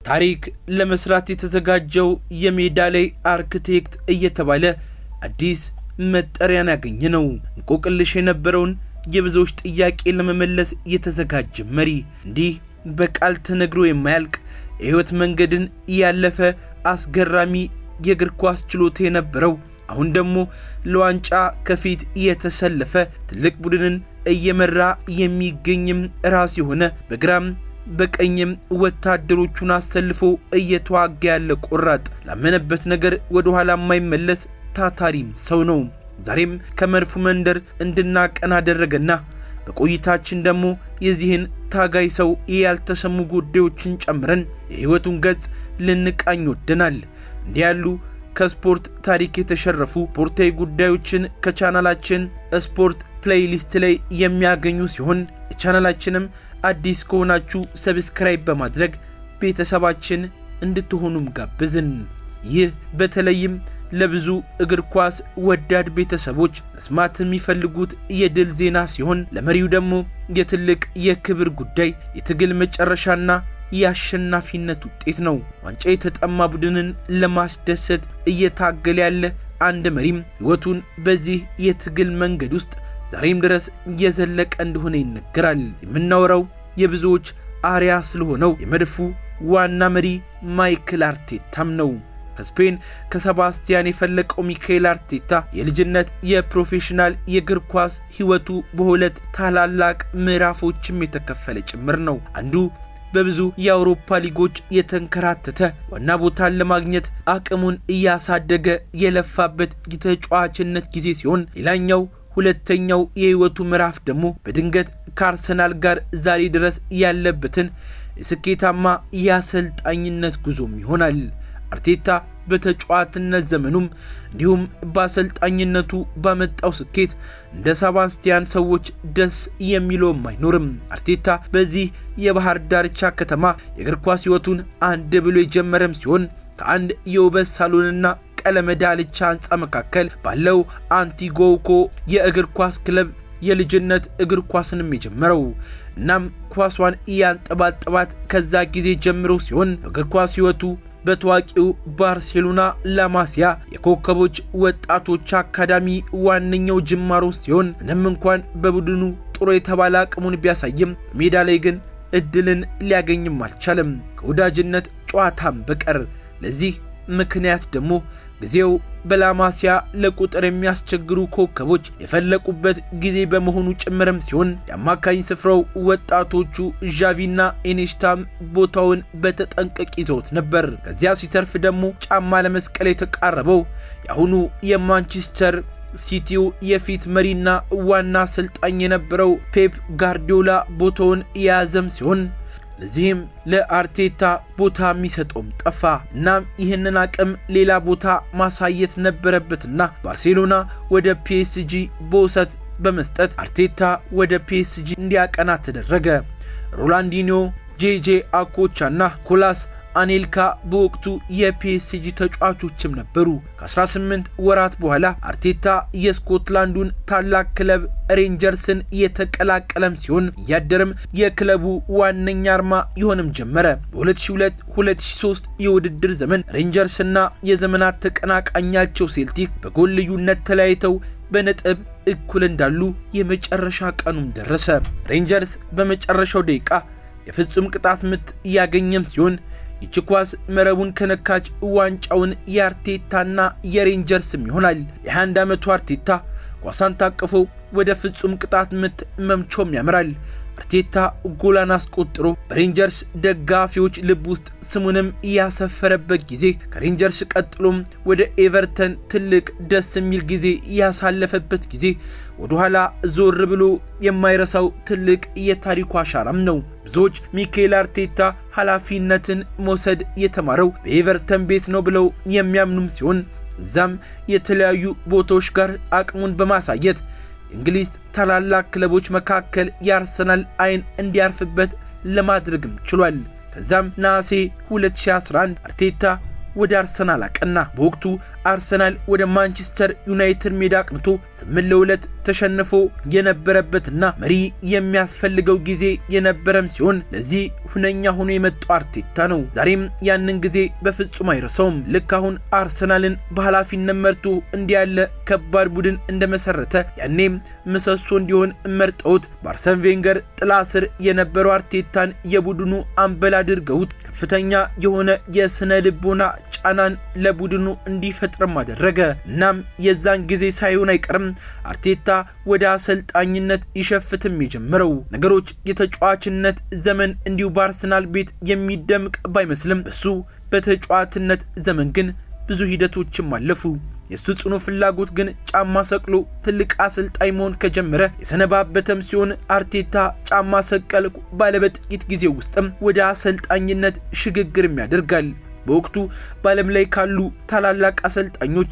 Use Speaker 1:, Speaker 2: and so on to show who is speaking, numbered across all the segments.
Speaker 1: ታሪክ ለመስራት የተዘጋጀው የሜዳ ላይ አርክቴክት እየተባለ አዲስ መጠሪያን ያገኘ ነው። እንቆቅልሽ የነበረውን የብዙዎች ጥያቄ ለመመለስ የተዘጋጀ መሪ፣ እንዲህ በቃል ተነግሮ የማያልቅ የህይወት መንገድን ያለፈ አስገራሚ የእግር ኳስ ችሎታ የነበረው፣ አሁን ደግሞ ለዋንጫ ከፊት የተሰለፈ ትልቅ ቡድንን እየመራ የሚገኝም ራስ የሆነ በግራም በቀኝም ወታደሮቹን አሰልፎ እየተዋጋ ያለ ቆራጥ፣ ላመነበት ነገር ወደ ኋላ የማይመለስ ታታሪም ሰው ነው። ዛሬም ከመድፉ መንደር እንድናቀና አደረገና በቆይታችን ደግሞ የዚህን ታጋይ ሰው ያልተሰሙ ጉዳዮችን ጨምረን የህይወቱን ገጽ ልንቃኝ ወደናል። እንዲህ ያሉ ከስፖርት ታሪክ የተሸረፉ ስፖርታዊ ጉዳዮችን ከቻናላችን ስፖርት ፕሌይሊስት ላይ የሚያገኙ ሲሆን የቻናላችንም አዲስ ከሆናችሁ ሰብስክራይብ በማድረግ ቤተሰባችን እንድትሆኑም ጋብዝን። ይህ በተለይም ለብዙ እግር ኳስ ወዳድ ቤተሰቦች መስማት የሚፈልጉት የድል ዜና ሲሆን፣ ለመሪው ደግሞ የትልቅ የክብር ጉዳይ፣ የትግል መጨረሻና የአሸናፊነት ውጤት ነው። ዋንጫ የተጠማ ቡድንን ለማስደሰት እየታገለ ያለ አንድ መሪም ህይወቱን በዚህ የትግል መንገድ ውስጥ ዛሬም ድረስ እየዘለቀ እንደሆነ ይነገራል። የምናወራው የብዙዎች አሪያ ስለሆነው የመድፉ ዋና መሪ ማይክል አርቴታም ነው። ከስፔን ከሰባስቲያን የፈለቀው ሚካኤል አርቴታ የልጅነት የፕሮፌሽናል የእግር ኳስ ህይወቱ በሁለት ታላላቅ ምዕራፎችም የተከፈለ ጭምር ነው። አንዱ በብዙ የአውሮፓ ሊጎች የተንከራተተ ዋና ቦታን ለማግኘት አቅሙን እያሳደገ የለፋበት የተጫዋችነት ጊዜ ሲሆን፣ ሌላኛው ሁለተኛው የህይወቱ ምዕራፍ ደግሞ በድንገት ከአርሰናል ጋር ዛሬ ድረስ ያለበትን የስኬታማ የአሰልጣኝነት ጉዞም ይሆናል። አርቴታ በተጫዋችነት ዘመኑም እንዲሁም በአሰልጣኝነቱ ባመጣው ስኬት እንደ ሰባስቲያን ሰዎች ደስ የሚለውም አይኖርም። አርቴታ በዚህ የባህር ዳርቻ ከተማ የእግር ኳስ ህይወቱን አንድ ብሎ የጀመረም ሲሆን ከአንድ የውበት ሳሎንና ቀለመ ዳልቻ ህንፃ መካከል ባለው አንቲጎኮ የእግር ኳስ ክለብ የልጅነት እግር ኳስንም የጀመረው። እናም ኳሷን እያንጠባጠባት ከዛ ጊዜ ጀምሮ ሲሆን እግር ኳስ ህይወቱ በታዋቂው ባርሴሎና ላማሲያ የኮከቦች ወጣቶች አካዳሚ ዋነኛው ጅማሮ ሲሆን፣ ምንም እንኳን በቡድኑ ጥሩ የተባለ አቅሙን ቢያሳይም ሜዳ ላይ ግን እድልን ሊያገኝም አልቻለም ከወዳጅነት ጨዋታም በቀር። ለዚህ ምክንያት ደግሞ ጊዜው በላማሲያ ለቁጥር የሚያስቸግሩ ኮከቦች የፈለቁበት ጊዜ በመሆኑ ጭምርም ሲሆን፣ የአማካኝ ስፍራው ወጣቶቹ ዣቪና ኢኔስታም ቦታውን በተጠንቀቅ ይዘውት ነበር። ከዚያ ሲተርፍ ደግሞ ጫማ ለመስቀል የተቃረበው የአሁኑ የማንቸስተር ሲቲው የፊት መሪና ዋና አሰልጣኝ የነበረው ፔፕ ጋርዲዮላ ቦታውን የያዘም ሲሆን፣ ለዚህም ለአርቴታ ቦታ የሚሰጠውም ጠፋ። እናም ይህንን አቅም ሌላ ቦታ ማሳየት ነበረበትና ባርሴሎና ወደ ፒኤስጂ በውሰት በመስጠት አርቴታ ወደ ፒኤስጂ እንዲያቀና ተደረገ። ሮላንዲኒዮ፣ ጄጄ አኮቻና ኮላስ አኔልካ በወቅቱ የፒኤስጂ ተጫዋቾችም ነበሩ። ከ18 ወራት በኋላ አርቴታ የስኮትላንዱን ታላቅ ክለብ ሬንጀርስን የተቀላቀለም ሲሆን እያደረም የክለቡ ዋነኛ አርማ ይሆንም ጀመረ። በ2002-2003 የውድድር ዘመን ሬንጀርስና የዘመናት ተቀናቃኛቸው ሴልቲክ በጎል ልዩነት ተለያይተው በነጥብ እኩል እንዳሉ የመጨረሻ ቀኑም ደረሰ። ሬንጀርስ በመጨረሻው ደቂቃ የፍጹም ቅጣት ምት ያገኘም ሲሆን ይቺ ኳስ መረቡን ከነካች ዋንጫውን የአርቴታና የሬንጀርስም ይሆናል። የ21 ዓመቱ አርቴታ ኳሳን ታቅፎ ወደ ፍጹም ቅጣት ምት መምቾም ያመራል። አርቴታ ጎላን አስቆጥሮ በሬንጀርስ ደጋፊዎች ልብ ውስጥ ስሙንም ያሰፈረበት ጊዜ፣ ከሬንጀርስ ቀጥሎም ወደ ኤቨርተን ትልቅ ደስ የሚል ጊዜ ያሳለፈበት ጊዜ ወደ ኋላ ዞር ብሎ የማይረሳው ትልቅ የታሪኩ አሻራም ነው። ብዙዎች ሚካኤል አርቴታ ኃላፊነትን መውሰድ የተማረው በኤቨርተን ቤት ነው ብለው የሚያምኑም ሲሆን፣ እዛም የተለያዩ ቦታዎች ጋር አቅሙን በማሳየት እንግሊዝ ታላላቅ ክለቦች መካከል የአርሰናል አይን እንዲያርፍበት ለማድረግም ችሏል። ከዛም ነሐሴ 2011 አርቴታ ወደ አርሰናል አቀና። በወቅቱ አርሰናል ወደ ማንቸስተር ዩናይትድ ሜዳ አቅንቶ 8-2 ተሸንፎ የነበረበትና መሪ የሚያስፈልገው ጊዜ የነበረም ሲሆን ለዚህ ሁነኛ ሆኖ የመጣው አርቴታ ነው። ዛሬም ያንን ጊዜ በፍጹም አይረሳውም። ልክ አሁን አርሰናልን በኃላፊነት መርቶ እንዲያለ ከባድ ቡድን እንደመሰረተ ያኔም ምሰሶ እንዲሆን መርጠውት በአርሰን ቬንገር ጥላ ስር የነበረው አርቴታን የቡድኑ አምበል አድርገውት ከፍተኛ የሆነ የስነ ልቦና ጫናን ለቡድኑ እንዲፈጥርም አደረገ። እናም የዛን ጊዜ ሳይሆን አይቀርም አርቴታ ወደ አሰልጣኝነት ይሸፍትም የጀመረው። ነገሮች የተጫዋችነት ዘመን እንዲሁ በአርሰናል ቤት የሚደምቅ ባይመስልም እሱ በተጫዋችነት ዘመን ግን ብዙ ሂደቶችም አለፉ። የሱ ጽኑ ፍላጎት ግን ጫማ ሰቅሎ ትልቅ አሰልጣኝ መሆን ከጀመረ የሰነባበተም ሲሆን አርቴታ ጫማ ሰቀል ባለበጥቂት ጊዜ ውስጥም ወደ አሰልጣኝነት ሽግግርም ያደርጋል። በወቅቱ በዓለም ላይ ካሉ ታላላቅ አሰልጣኞች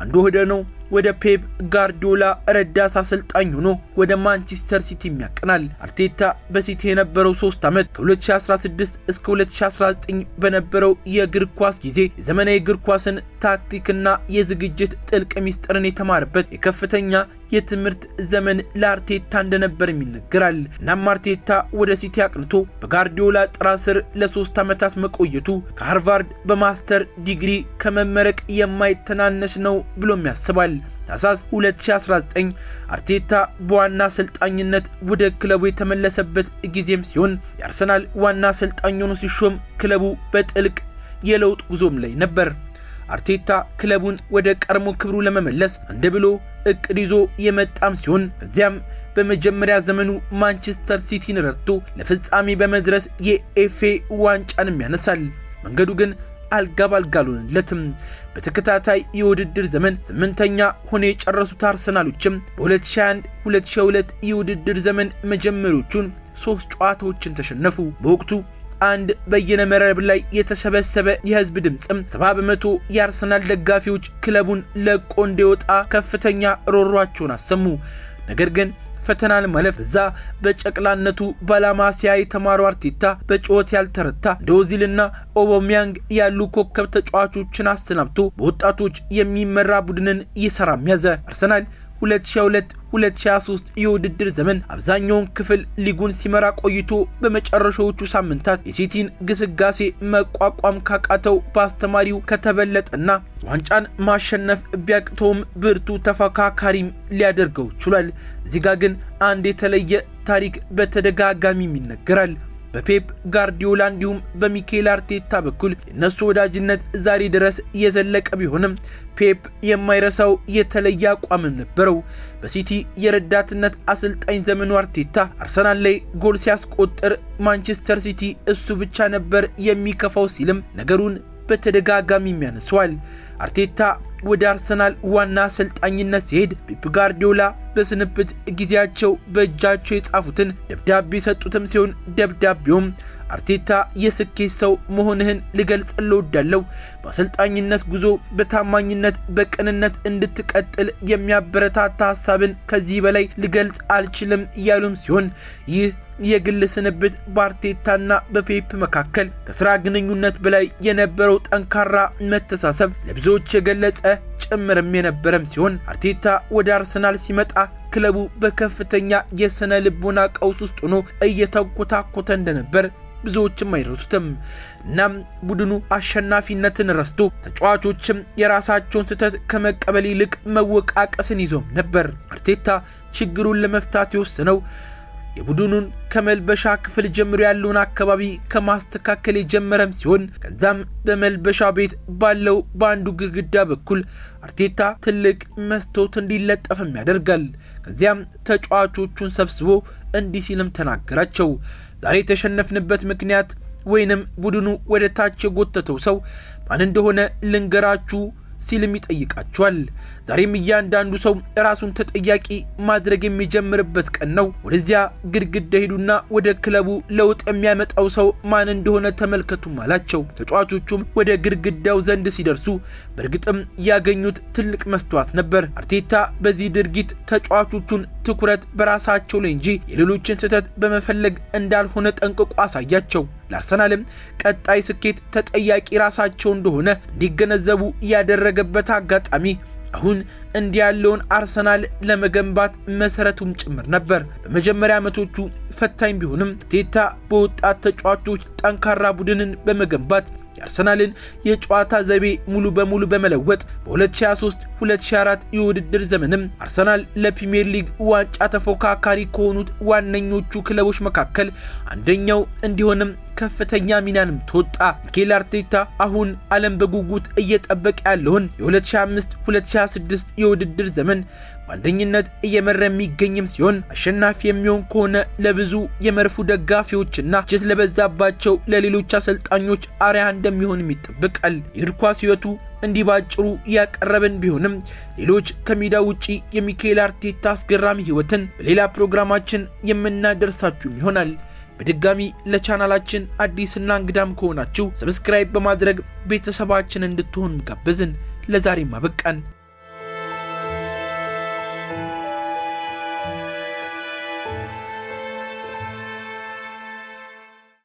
Speaker 1: አንዱ ነው ወደ ፔፕ ጋርዲዮላ ረዳት አሰልጣኝ ሆኖ ወደ ማንቸስተር ሲቲ ያቀናል። አርቴታ በሲቲ የነበረው 3 ዓመት ከ2016 እስከ 2019 በነበረው የእግር ኳስ ጊዜ የዘመናዊ እግር ኳስን ታክቲክና የዝግጅት ጥልቅ ሚስጥርን የተማረበት የከፍተኛ የትምህርት ዘመን ለአርቴታ እንደነበር ይነገራል። እናም አርቴታ ወደ ሲቲ አቅንቶ በጋርዲዮላ ጥላ ስር ለ3 ዓመታት መቆየቱ ከሃርቫርድ በማስተር ዲግሪ ከመመረቅ የማይተናነስ ነው ብሎም ያስባል። ታህሳስ 2019 አርቴታ በዋና አሰልጣኝነት ወደ ክለቡ የተመለሰበት ጊዜም ሲሆን የአርሰናል ዋና አሰልጣኝ ሆኖ ሲሾም ክለቡ በጥልቅ የለውጥ ጉዞም ላይ ነበር። አርቴታ ክለቡን ወደ ቀድሞ ክብሩ ለመመለስ እንደ ብሎ እቅድ ይዞ የመጣም ሲሆን ከዚያም በመጀመሪያ ዘመኑ ማንቸስተር ሲቲን ረድቶ ለፍጻሜ በመድረስ የኤፍኤ ዋንጫንም ያነሳል። መንገዱ ግን አልጋ ባልጋ አልሆነለትም። በተከታታይ የውድድር ዘመን 8ኛ ሆኖ የጨረሱት አርሰናሎችም በ2021-2022 የውድድር ዘመን መጀመሪያዎቹን 3 ጨዋታዎችን ተሸነፉ። በወቅቱ አንድ በየነ መረብ ላይ የተሰበሰበ የህዝብ ድምጽም 70% የአርሰናል ደጋፊዎች ክለቡን ለቆ እንዲወጣ ከፍተኛ ሮሯቸውን አሰሙ። ነገር ግን ፈተናን ማለፍ እዛ በጨቅላነቱ ባላማሲያ የተማረው አርቴታ በጮት ያልተረታ ዶዚልና ኦባሚያንግ ያሉ ኮከብ ተጫዋቾችን አስተናብቶ በወጣቶች የሚመራ ቡድንን ይሰራም ያዘ። አርሰናል 2022-2023 የውድድር ዘመን አብዛኛውን ክፍል ሊጉን ሲመራ ቆይቶ በመጨረሻዎቹ ሳምንታት የሲቲን ግስጋሴ መቋቋም ካቃተው በአስተማሪው ከተበለጠና ዋንጫን ማሸነፍ ቢያቅተውም ብርቱ ተፈካካሪም ሊያደርገው ችሏል። እዚህ ጋር ግን አንድ የተለየ ታሪክ በተደጋጋሚ ይነገራል። በፔፕ ጋርዲዮላ እንዲሁም በሚኬል አርቴታ በኩል የነሱ ወዳጅነት ዛሬ ድረስ የዘለቀ ቢሆንም ፔፕ የማይረሳው የተለየ አቋምም ነበረው። በሲቲ የረዳትነት አሰልጣኝ ዘመኑ አርቴታ አርሰናል ላይ ጎል ሲያስቆጥር ማንቸስተር ሲቲ እሱ ብቻ ነበር የሚከፋው ሲልም ነገሩን በተደጋጋሚ ያነሳዋል። አርቴታ ወደ አርሰናል ዋና አሰልጣኝነት ሲሄድ ፔፕ ጋርዲዮላ በስንብት ጊዜያቸው በእጃቸው የጻፉትን ደብዳቤ ሰጡትም ሲሆን ደብዳቤውም አርቴታ የስኬት ሰው መሆንህን ልገልጽልህ እወዳለሁ። በአሰልጣኝነት ጉዞ በታማኝነት በቅንነት እንድትቀጥል የሚያበረታታ ሐሳብን ከዚህ በላይ ልገልጽ አልችልም ያሉም ሲሆን ይህ የግል ስንብት በአርቴታና በፔፕ መካከል ከስራ ግንኙነት በላይ የነበረው ጠንካራ መተሳሰብ ለብዙዎች የገለጸ ጭምርም የነበረም ሲሆን አርቴታ ወደ አርሰናል ሲመጣ ክለቡ በከፍተኛ የስነ ልቦና ቀውስ ውስጥ ሆኖ እየተኮታኮተ እንደነበር ብዙዎችም አይረሱትም። እናም ቡድኑ አሸናፊነትን ረስቶ ተጫዋቾችም የራሳቸውን ስህተት ከመቀበል ይልቅ መወቃቀስን ይዞም ነበር። አርቴታ ችግሩን ለመፍታት የወሰነው የቡድኑን ከመልበሻ ክፍል ጀምሮ ያለውን አካባቢ ከማስተካከል የጀመረም ሲሆን ከዛም በመልበሻ ቤት ባለው በአንዱ ግድግዳ በኩል አርቴታ ትልቅ መስታወት እንዲለጠፍም ያደርጋል። ከዚያም ተጫዋቾቹን ሰብስቦ እንዲህ ሲልም ተናገራቸው። ዛሬ የተሸነፍንበት ምክንያት ወይንም ቡድኑ ወደ ታች የጎተተው ሰው ማን እንደሆነ ልንገራችሁ ሲልም ይጠይቃቸዋል። ዛሬም እያንዳንዱ ሰው ራሱን ተጠያቂ ማድረግ የሚጀምርበት ቀን ነው። ወደዚያ ግድግዳ ሄዱና ወደ ክለቡ ለውጥ የሚያመጣው ሰው ማን እንደሆነ ተመልከቱም አላቸው። ተጫዋቾቹም ወደ ግድግዳው ዘንድ ሲደርሱ በእርግጥም ያገኙት ትልቅ መስታወት ነበር። አርቴታ በዚህ ድርጊት ተጫዋቾቹን ትኩረት በራሳቸው ላይ እንጂ የሌሎችን ስህተት በመፈለግ እንዳልሆነ ጠንቅቆ አሳያቸው። ለአርሰናልም ቀጣይ ስኬት ተጠያቂ ራሳቸው እንደሆነ እንዲገነዘቡ ያደረገበት አጋጣሚ አሁን እንዲህ ያለውን አርሰናል ለመገንባት መሰረቱም ጭምር ነበር። በመጀመሪያ ዓመቶቹ ፈታኝ ቢሆንም አርቴታ በወጣት ተጫዋቾች ጠንካራ ቡድንን በመገንባት የአርሰናልን የጨዋታ ዘይቤ ሙሉ በሙሉ በመለወጥ በ2023-2024 የውድድር ዘመንም አርሰናል ለፕሪሚየር ሊግ ዋንጫ ተፎካካሪ ከሆኑት ዋነኞቹ ክለቦች መካከል አንደኛው እንዲሆንም ከፍተኛ ሚናንም ተወጣ። ሚኬል አርቴታ አሁን ዓለም በጉጉት እየጠበቀ ያለውን የ2025-2026 የውድድር ዘመን በአንደኝነት እየመራ የሚገኝም ሲሆን አሸናፊ የሚሆን ከሆነ ለብዙ የመርፉ ደጋፊዎችና ችት ለበዛባቸው ለሌሎች አሰልጣኞች አርያ እንደሚሆንም ይጠበቃል። የእግር ኳስ ሕይወቱ እንዲህ ባጭሩ ያቀረበን ቢሆንም ሌሎች ከሜዳ ውጪ የሚኬል አርቴታ አስገራሚ ሕይወትን በሌላ ፕሮግራማችን የምናደርሳችሁም ይሆናል። በድጋሚ ለቻናላችን አዲስና እንግዳም ከሆናችሁ ሰብስክራይብ በማድረግ ቤተሰባችን እንድትሆኑ ጋበዝን። ለዛሬም አበቃን።